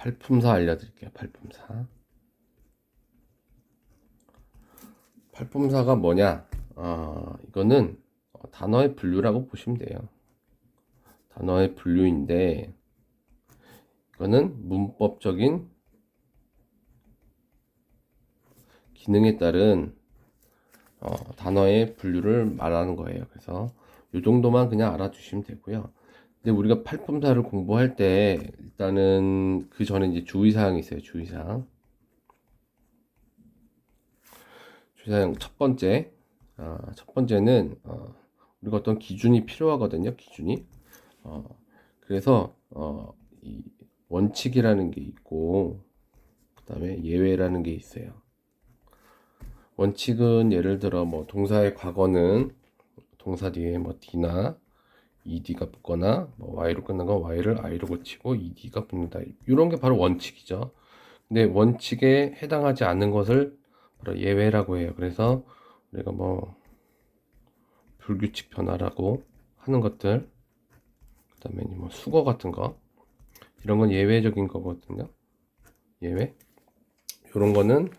팔품사 알려드릴게요. 팔품사. 팔품사가 뭐냐? 이거는 단어의 분류라고 보시면 돼요. 단어의 분류인데, 이거는 문법적인 기능에 따른 단어의 분류를 말하는 거예요. 그래서 이 정도만 그냥 알아두시면 되고요. 근데 우리가 팔품사를 공부할 때 일단은 그 전에 이제 주의사항이 있어요. 주의사항. 주의사항 첫 번째. 첫 번째는 우리가 어떤 기준이 필요하거든요. 기준이. 그래서 이 원칙이라는 게 있고 그다음에 예외라는 게 있어요. 원칙은 예를 들어 뭐 동사의 과거는 동사 뒤에 뭐 d나 ed가 붙거나 뭐 y로 끝난 건 y를 i로 고치고 ed가 붙는다. 이런 게 바로 원칙이죠. 근데 원칙에 해당하지 않는 것을 바로 예외라고 해요. 그래서 우리가 뭐 불규칙 변화라고 하는 것들, 그다음에 뭐 수거 같은 거 이런 건 예외적인 거거든요. 예외. 이런 거는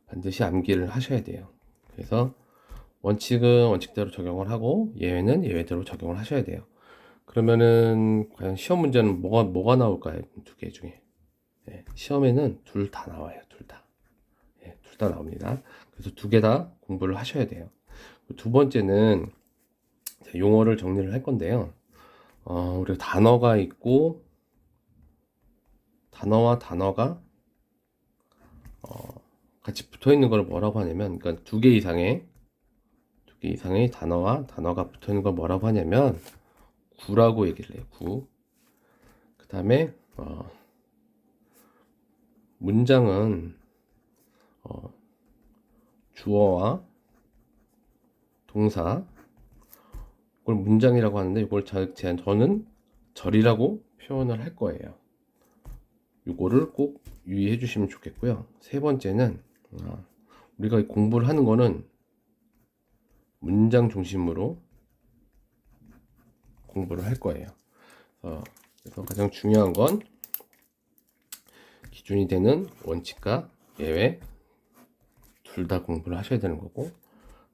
반드시 암기를 하셔야 돼요. 그래서 원칙은 원칙대로 적용을 하고 예외는 예외대로 적용을 하셔야 돼요. 그러면은 과연 시험 문제는 뭐가 나올까요? 두 개 중에. 시험에는 둘 다 나와요. 둘 다. 둘 다 나옵니다. 그래서 두 개 다 공부를 하셔야 돼요. 두 번째는 용어를 정리를 할 건데요. 우리가 단어가 있고 단어와 단어가 같이 붙어 있는 걸 뭐라고 하냐면, 그러니까 두 개 이상의 단어와 단어가 붙어 있는 걸 뭐라고 하냐면 구라고 얘기를 해요. 구. 그 다음에 문장은 주어와 동사, 이걸 문장이라고 하는데 이걸 저는 절이라고 표현을 할 거예요. 이거를 꼭 유의해 주시면 좋겠고요. 세 번째는 우리가 공부를 하는 거는 문장 중심으로 공부를 할 거예요. 그래서 가장 중요한 건 기준이 되는 원칙과 예외 둘 다 공부를 하셔야 되는 거고,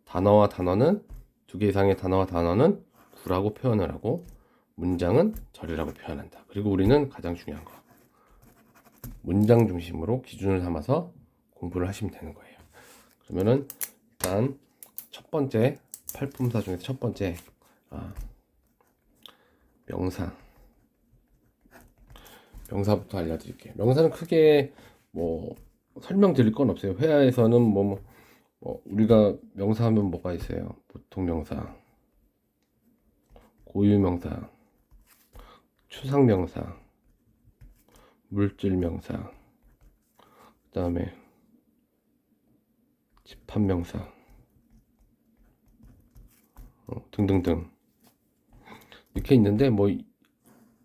단어와 단어는 두 개 이상의 단어와 단어는 구라고 표현을 하고 문장은 절이라고 표현한다. 그리고 우리는 가장 중요한 거 문장 중심으로 기준을 삼아서 공부를 하시면 되는 거예요. 그러면은 일단 첫 번째 팔품사 중에서 첫 번째 명사부터 알려드릴게요. 명사는 크게 뭐 설명드릴 건 없어요. 회화에서는 뭐 우리가 명사하면 뭐가 있어요? 보통 명사, 고유 명사, 추상 명사, 물질 명사, 그 다음에 집합 명사 등등등 이렇게 있는데, 뭐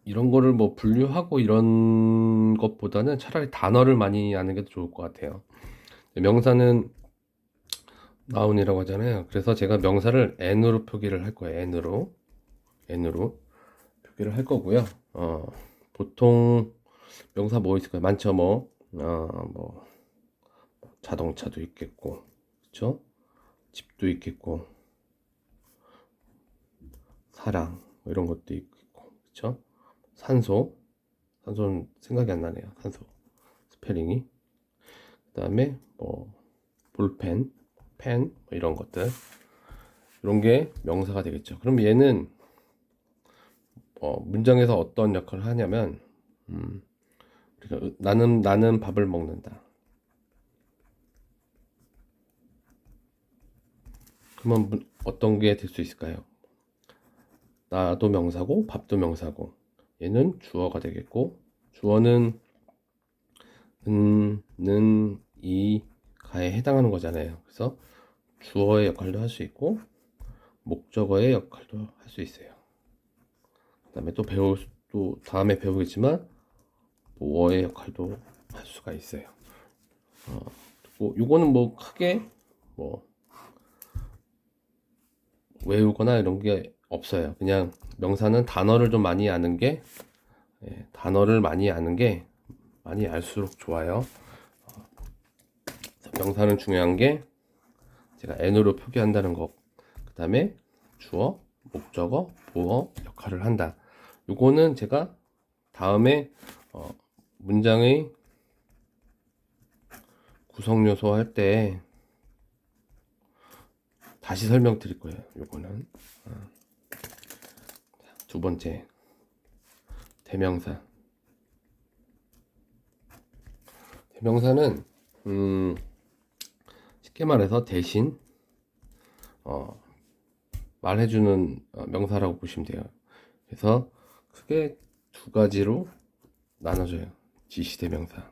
이런 거를 뭐 분류하고 이런 것보다는 차라리 단어를 많이 아는 게 더 좋을 것 같아요. 명사는 나운이라고 하잖아요. 그래서 제가 명사를 n으로 표기를 할 거예요. n으로 표기를 할 거고요. 보통 명사 뭐 있을까요? 많죠. 뭐 자동차도 있겠고, 그렇죠? 집도 있겠고, 사랑 뭐 이런 것도 있고, 그렇죠? 산소는 생각이 안 나네요. 산소 스페링이. 그다음에 뭐 볼펜, 펜 뭐 이런 것들, 이런 게 명사가 되겠죠. 그럼 얘는 문장에서 어떤 역할을 하냐면, 그러니까 나는 밥을 먹는다. 그러면 어떤 게 될 수 있을까요? 나도 명사고 밥도 명사고, 얘는 주어가 되겠고, 주어는 는, 이, 가에 해당하는 거잖아요. 그래서 주어의 역할도 할 수 있고 목적어의 역할도 할 수 있어요. 그 다음에 또 다음에 배우겠지만 뭐어의 역할도 할 수가 있어요. 요거는 뭐 크게 뭐 외우거나 이런 게 없어요. 그냥 명사는 단어를 많이 아는 게 많이 알수록 좋아요. 명사는 중요한 게 제가 n으로 표기한다는 거, 그 다음에 주어, 목적어, 보어 역할을 한다. 요거는 제가 다음에 문장의 구성 요소 할 때 다시 설명드릴 거예요. 요거는 두 번째, 대명사. 대명사는 쉽게 말해서 대신 말해주는 명사라고 보시면 돼요. 그래서 크게 두 가지로 나눠져요. 지시대명사.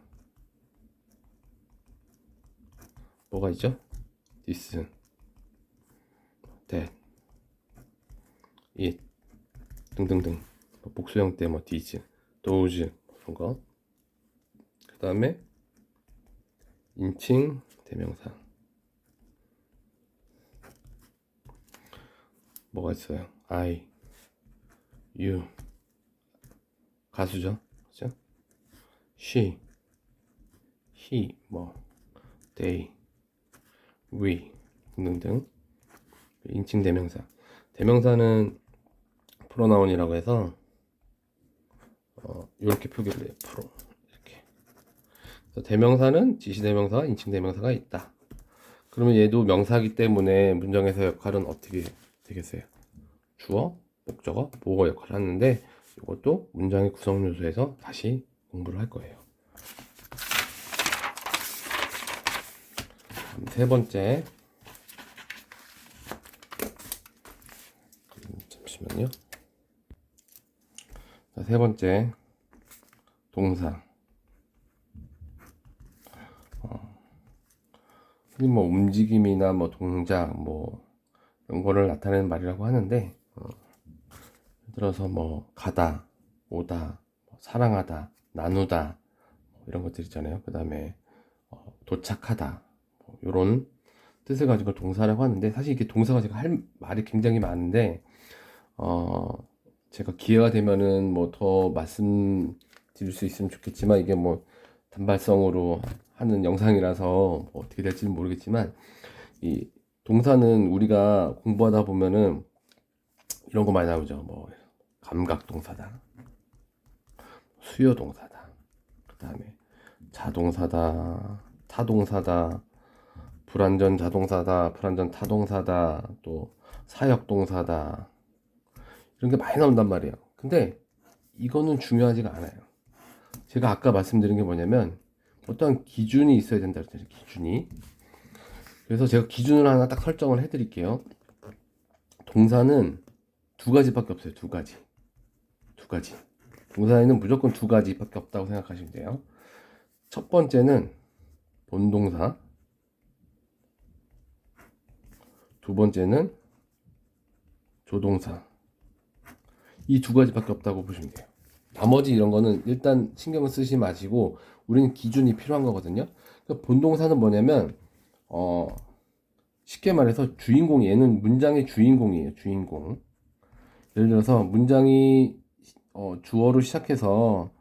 뭐가 있죠? this, that, it 등등등. 복수형 때 뭐 these, those 그런 거. 그 다음에 인칭 대명사. 뭐가 있어요? I, you 가수죠, 그죠? She, he, 뭐 they, we 등등등. 인칭 대명사. 대명사는 프로나운이라고 해서 이렇게 표기를 해요. 프로 이렇게. 그래서 대명사는 지시대명사와 인칭대명사가 있다. 그러면 얘도 명사이기 때문에 문장에서 역할은 어떻게 되겠어요? 주어, 목적어, 보어 역할을 하는데 이것도 문장의 구성 요소에서 다시 공부를 할 거예요. 세 번째, 잠시만요. 자, 세 번째, 동사. 흔히 뭐 움직임이나 뭐 동작 뭐 이런 거를 나타내는 말이라고 하는데, 예를 들어서 뭐 가다, 오다, 뭐 사랑하다, 나누다 뭐 이런 것들 있잖아요. 그 다음에 도착하다 뭐 이런 뜻을 가지고 동사라고 하는데, 사실 이게 동사가 제가 할 말이 굉장히 많은데 제가 기회가 되면은 뭐 더 말씀드릴 수 있으면 좋겠지만, 이게 뭐 단발성으로 하는 영상이라서 뭐 어떻게 될지는 모르겠지만, 이 동사는 우리가 공부하다 보면은 이런 거 많이 나오죠. 뭐 감각 동사다, 수요 동사다, 그 다음에 자동사다, 타동사다, 불완전 자동사다, 불완전 타동사다, 또 사역 동사다, 이런 게 많이 나온단 말이에요. 근데 이거는 중요하지가 않아요. 제가 아까 말씀드린 게 뭐냐면 어떠한 기준이 있어야 된다 그랬잖아요. 기준이. 그래서 제가 기준을 하나 딱 설정을 해드릴게요. 동사는 두 가지밖에 없어요. 두 가지. 동사에는 무조건 두 가지밖에 없다고 생각하시면 돼요. 첫 번째는 본동사, 두 번째는 조동사. 이 두 가지밖에 없다고 보시면 돼요. 나머지 이런 거는 일단 신경을 쓰지 마시고, 우리는 기준이 필요한 거거든요. 그러니까 본동사는 뭐냐면 쉽게 말해서 주인공이, 얘는 문장의 주인공이에요. 주인공. 예를 들어서 문장이 주어로 시작해서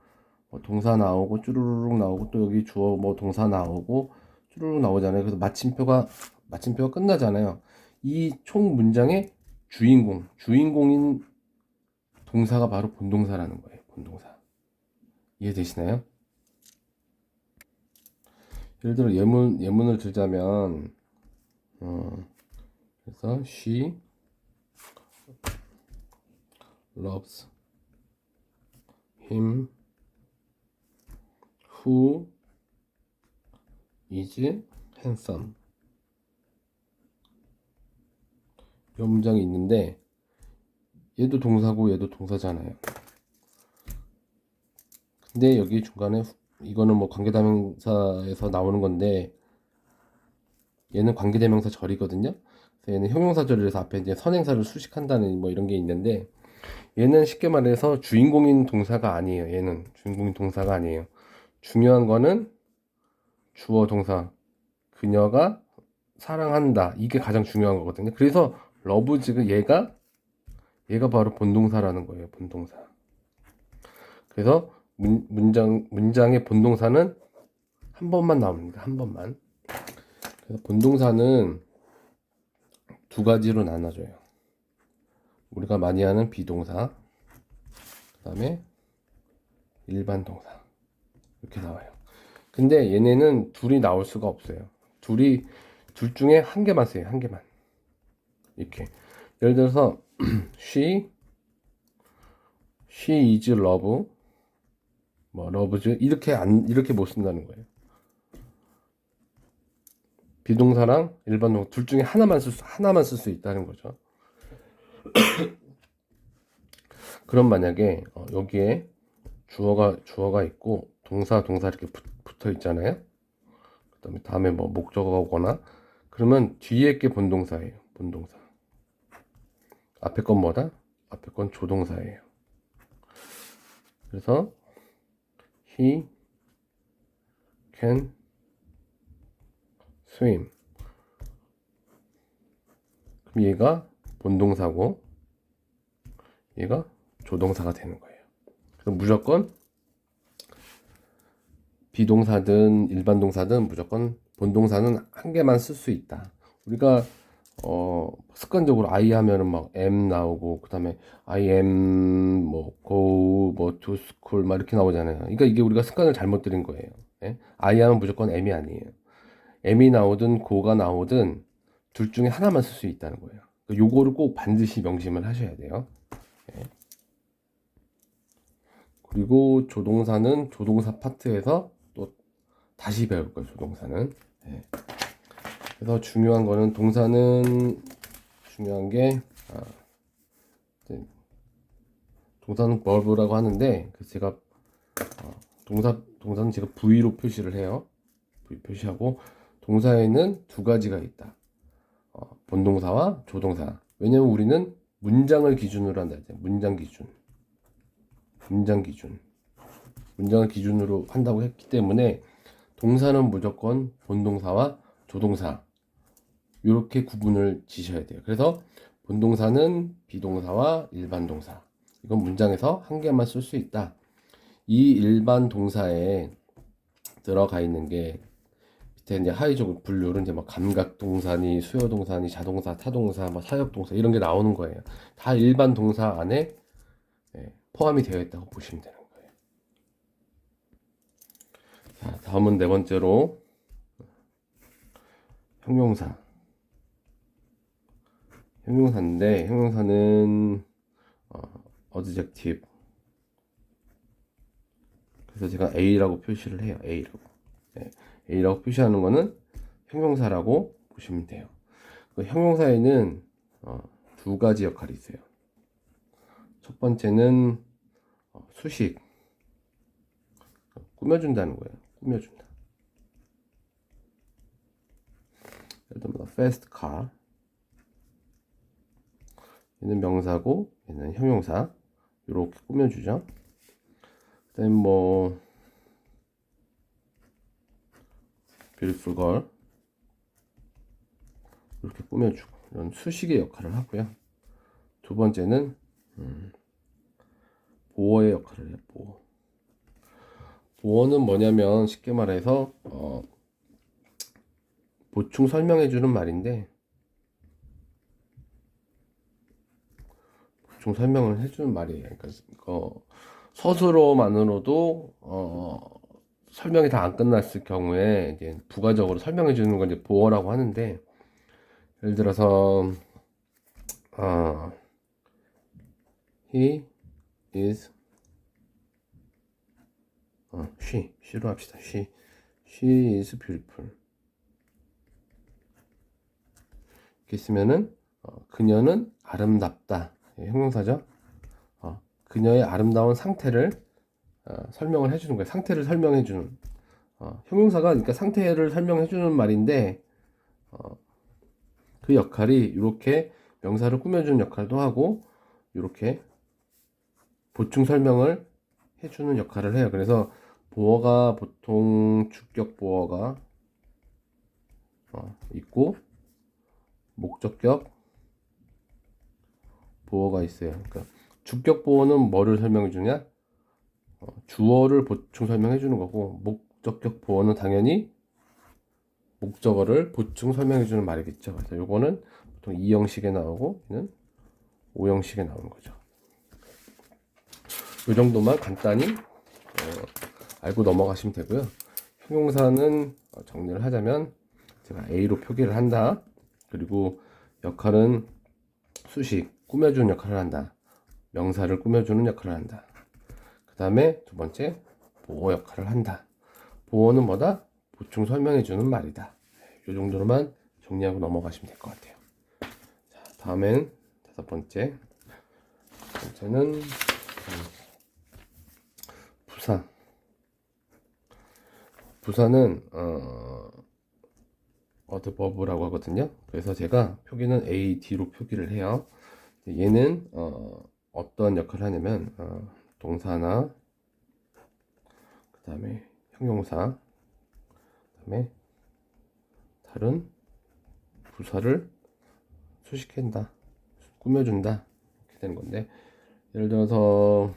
동사 나오고 쭈루루룩 나오고, 또 여기 주어 뭐 동사 나오고 쭈루루룩 나오잖아요. 그래서 마침표가 끝나잖아요. 이 총 문장의 주인공인 동사가 바로 본동사라는 거예요. 본동사. 이해되시나요? 예를 들어 예문을 들자면 그래서 she loves him who is handsome. 이 문장이 있는데 얘도 동사고 얘도 동사잖아요. 근데 여기 중간에 이거는 뭐 관계대명사에서 나오는 건데, 얘는 관계대명사 절이거든요. 그래서 얘는 형용사 절이라서 앞에 이제 선행사를 수식한다는 뭐 이런 게 있는데, 얘는 쉽게 말해서 주인공인 동사가 아니에요. 얘는 주인공인 동사가 아니에요. 중요한 거는 주어 동사, 그녀가 사랑한다, 이게 가장 중요한 거거든요. 그래서 러브즈가 얘가 바로 본동사라는 거예요. 본동사. 그래서 문장의 본동사는 한 번만 나옵니다. 한 번만. 그래서 본동사는 두 가지로 나눠져요. 우리가 많이 하는 비동사, 그 다음에 일반 동사. 이렇게 나와요. 근데 얘네는 둘이 나올 수가 없어요. 둘 중에 한 개만 써요. 한 개만. 이렇게. 예를 들어서 she is love, 뭐 loves 이렇게 못 쓴다는 거예요. 비동사랑 일반 동사 둘 중에 하나만 쓸 수 있다는 거죠. 그럼 만약에 여기에 주어가 있고 동사 이렇게 붙어 있잖아요. 그다음에 다음에 뭐 목적어가 오거나 그러면 뒤에 게 본동사예요. 본동사. 앞에 건 뭐다? 앞에 건 조동사예요. 그래서 he can swim. 그럼 얘가 본동사고 얘가 조동사가 되는 거예요. 그럼 무조건 비동사든 일반 동사든 무조건 본동사는 한 개만 쓸 수 있다. 우리가 습관적으로 I 하면은 막 am 나오고 그다음에 I am 뭐 go 뭐 to school 막 이렇게 나오잖아요. 그러니까 이게 우리가 습관을 잘못 들인 거예요. 예? I 하면 무조건 am이 아니에요. am이 나오든 go가 나오든 둘 중에 하나만 쓸 수 있다는 거예요. 그러니까 요거를 꼭 반드시 명심을 하셔야 돼요. 예? 그리고 조동사는 조동사 파트에서 또 다시 배울 거예요. 조동사는. 예. 그래서 중요한 거는 동사는 중요한 게 동사는 verb라고 하는데 그래서 제가 동사는 제가 V로 표시를 해요. V 표시하고 동사에는 두 가지가 있다. 본동사와 조동사. 왜냐면 우리는 문장을 기준으로 한다. 문장 기준. 문장을 기준으로 한다고 했기 때문에 동사는 무조건 본동사와 조동사 이렇게 구분을 지셔야 돼요. 그래서 본동사는 비동사와 일반 동사. 이건 문장에서 한 개만 쓸 수 있다. 이 일반 동사에 들어가 있는 게 밑에 이제 하위적 분류는 이제 뭐 감각동사니 수요동사니 자동사, 타동사, 뭐 사역동사 이런 게 나오는 거예요. 다 일반 동사 안에 포함이 되어 있다고 보시면 되는 거예요. 자, 다음은 네 번째로 형용사. 형용사인데 형용사는 adjective. 그래서 제가 A라고 표시를 해요. A라고. 네. A라고 표시하는 거는 형용사라고 보시면 돼요. 그 형용사에는 두 가지 역할이 있어요. 첫 번째는 수식. 꾸며준다는 거예요. 꾸며준다. 예를 들면 fast car. 얘는 명사고 얘는 형용사. 이렇게 꾸며주죠. 그다음에 뭐 beautiful girl 이렇게 꾸며주고 이런 수식의 역할을 하고요. 두 번째는 보어의 역할을 해요. 보어는 뭐냐면 쉽게 말해서 보충 설명해주는 말인데 보충 설명을 해주는 말이에요. 그러니까 서술어만으로도 설명이 다 안 끝났을 경우에 이제 부가적으로 설명해 주는 걸 이제 보어라고 하는데 예를 들어서 he is she로 합시다. she is beautiful. 이렇게 쓰면은 그녀는 아름답다. 형용사죠. 그녀의 아름다운 상태를 설명을 해주는 거예요. 상태를 설명해주는 형용사가 그러니까 상태를 설명해주는 말인데 그 역할이 이렇게 명사를 꾸며주는 역할도 하고 이렇게 보충 설명을 해주는 역할을 해요. 그래서 보어가 보통 주격 보어가 있고 목적격 보어가 있어요. 그러니까 주격 보어는 뭐를 설명해 주냐? 주어를 보충 설명해 주는 거고, 목적격 보어는 당연히 목적어를 보충 설명해 주는 말이겠죠. 그래서 요거는 보통 2형식에 나오고 얘는 5형식에 나오는 거죠. 이 정도만 간단히 알고 넘어가시면 되고요. 형용사는 정리를 하자면 제가 A로 표기를 한다. 그리고 역할은 수식, 꾸며주는 역할을 한다. 명사를 꾸며주는 역할을 한다. 그 다음에 두 번째, 보어 역할을 한다. 보어는 뭐다? 보충 설명해주는 말이다. 이 정도로만 정리하고 넘어가시면 될 것 같아요. 자, 다음엔 다섯 번째는 부사. 부사는 어드버브라고 하거든요. 그래서 제가 표기는 A, D로 표기를 해요. 얘는 어떤 역할을 하냐면 동사나 그 다음에 형용사, 그 다음에 다른 부사를 수식한다, 꾸며준다 이렇게 되는 건데, 예를 들어서